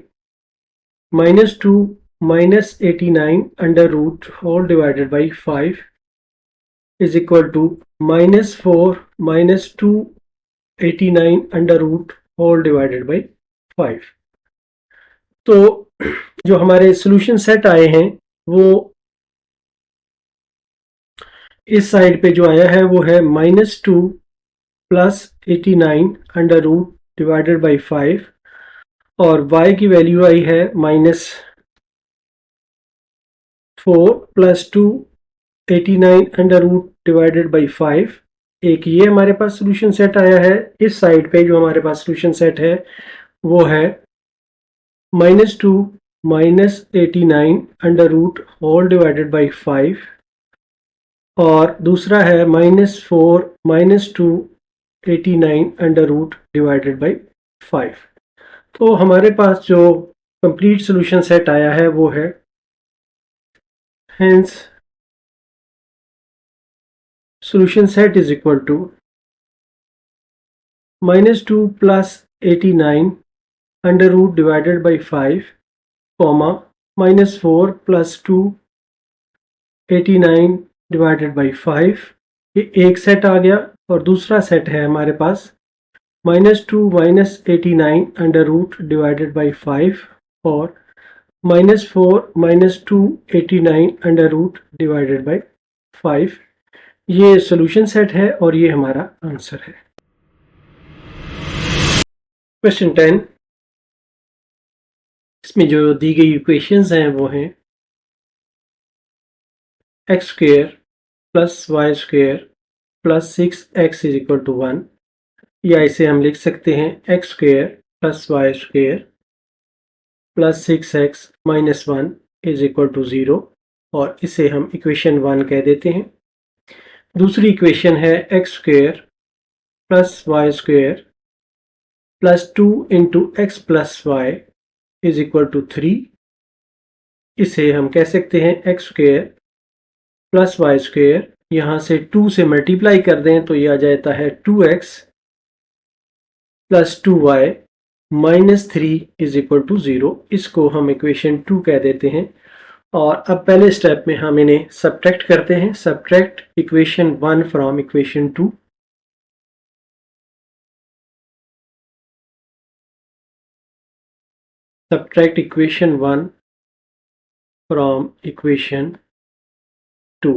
Speaker 1: -2 minus 89 under root whole divided by 5 is equal to -4 minus 2 89 under root whole divided by 5। तो जो हमारे solution set आए हैं वो इस साइड पे जो आया है वो है -2 plus 89 under root divided by 5 और y की वैल्यू आई है -4 plus 2 89 under root divided by 5। एक ये हमारे पास सॉल्यूशन सेट आया है। इस साइड पे जो हमारे पास सॉल्यूशन सेट है वो है -2 minus 89 under root whole divided by 5 और दूसरा है -4 minus 2 89 under root divided by 5। तो हमारे पास जो कंप्लीट सॉल्यूशन सेट आया है वो है hence solution set is equal to -2 plus 89 under root divided by 5, comma -4 plus 2 89 divided by 5। ये एक सेट आ गया और दूसरा सेट है हमारे पास -2 minus 89 under root divided by 5 और -4 minus 2 89 under root divided by 5। ये सॉल्यूशन सेट है और ये हमारा आंसर है। क्वेश्चन 10, इसमें जो दी गई इक्वेशंस हैं वो हैं x square plus y square plus 6x is equal to 1, या इसे हम लिख सकते हैं x square plus y square plus 6x minus 1 is equal to 0 और इसे हम इक्वेशन 1 कह देते हैं। दूसरी इक्वेशन है x square plus y square plus 2 into x plus y is equal to 3। इसे हम कह सकते हैं x square plus y square, यहाँ से 2 से मल्टीप्लाई कर दें तो ये आ जाता है 2x plus 2y minus 3 is equal to 0। इसको हम इक्वेशन 2 कह देते हैं। और अब पहले स्टेप में हम इन्हें सब्ट्रैक्ट करते हैं। Subtract equation 1 from equation 2। Subtract equation 1 from equation 2।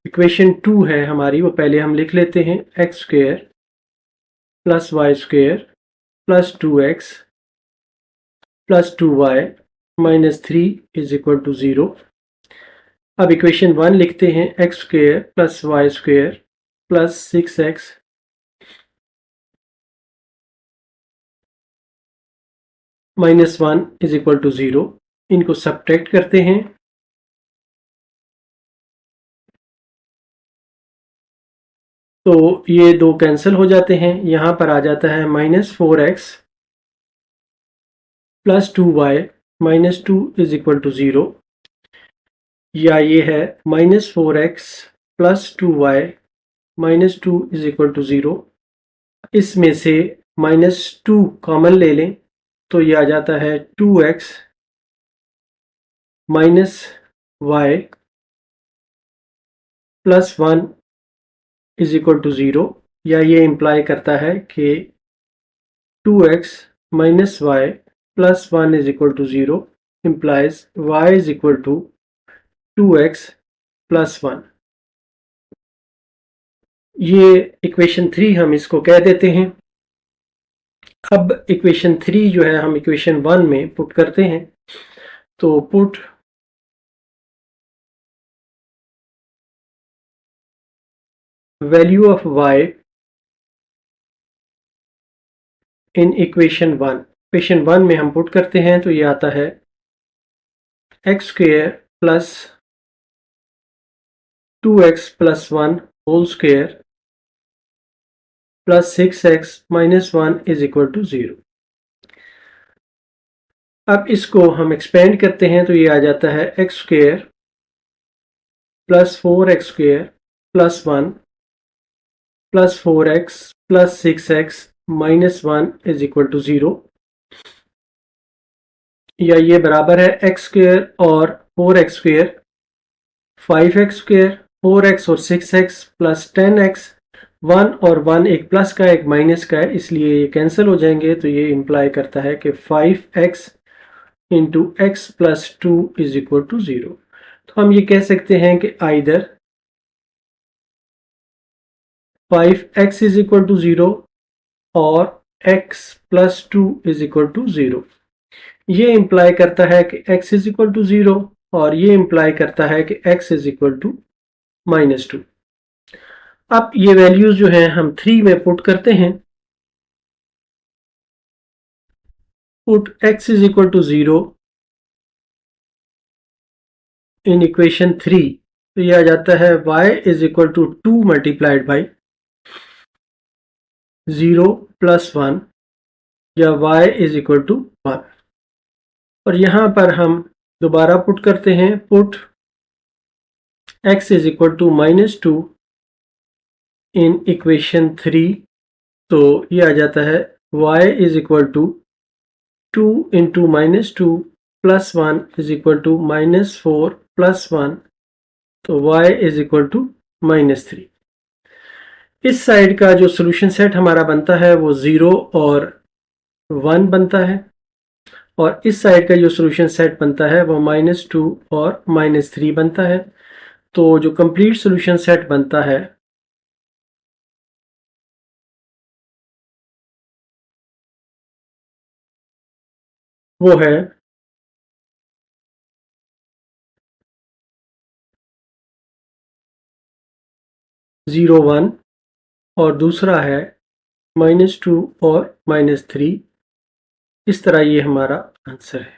Speaker 1: Equation 2 है हमारी, वो पहले हम लिख लेते हैं। X square plus y square plus 2x plus 2y minus 3 is equal to 0। अब इक्वेशन 1 लिखते हैं। X square plus y square plus 6x minus 1 is equal to 0। इनको सब्ट्रैक्ट करते हैं। तो ये दो कैंसिल हो जाते हैं। यहाँ पर आ जाता है minus 4x plus 2y minus 2 is equal to 0। या ये है minus 4x plus 2y minus 2 is equal to 0। इसमें से माइनस 2 कॉमन ले लें तो ये आ जाता है 2x minus y plus 1 is equal to 0। या ये इम्प्लाई करता है कि 2x minus y plus 1 is equal to 0 implies y is equal to 2x plus 1। ये इक्वेशन 3 हम इसको कह देते हैं। अब इक्वेशन 3 जो है हम इक्वेशन 1 में पुट करते हैं। तो put value of y in equation 1। Equation 1 में हम पुट करते हैं तो ये आता है x square plus 2x plus 1 whole square plus 6x minus 1 is equal to 0। अब इसको हम एक्सपेंड करते हैं तो ये आ जाता है x square plus 4x square plus 1 plus 4x plus 6x minus 1 is equal to 0। या ये बराबर है एक्स स्क्वेयर और 4x square 5x square 4x और 6x प्लस 10x। 1 और 1 एक प्लस का एक माइनस का है, इसलिए ये कैंसिल हो जाएंगे। तो ये इम्प्लाई करता है कि 5x into x plus 2 is equal to 0। तो हम ये कह सकते हैं कि either 5x is equal to 0 और x plus 2 is equal to 0। ये इम्प्लाई करता है कि x इज इक्वल टू 0 और ये इम्प्लाई करता है कि x is equal to minus 2। अब ये वैल्यूज जो हैं हम 3 में पुट करते हैं। Put x is equal to 0 in equation 3 तो ये आ जाता है y is equal to 2 multiplied by 0 plus 1 या y इज इक्वल टू 1। और यहाँ पर हम दोबारा पुट करते हैं। Put x is equal to minus 2 in equation 3 तो ये आ जाता है y is equal to 2 into minus 2 plus 1 is equal to minus 4 plus 1 तो y is equal to minus 3। इस साइड का जो सोल्यूशन सेट हमारा बनता है वो 0 और 1 बनता है और इस साइड का जो सोल्यूशन सेट बनता है वो -2 और -3 बनता है। तो जो कंप्लीट सोल्यूशन सेट बनता है वो है 0 1 और दूसरा है -2 और -3। इस तरह ये हमारा आंसर है।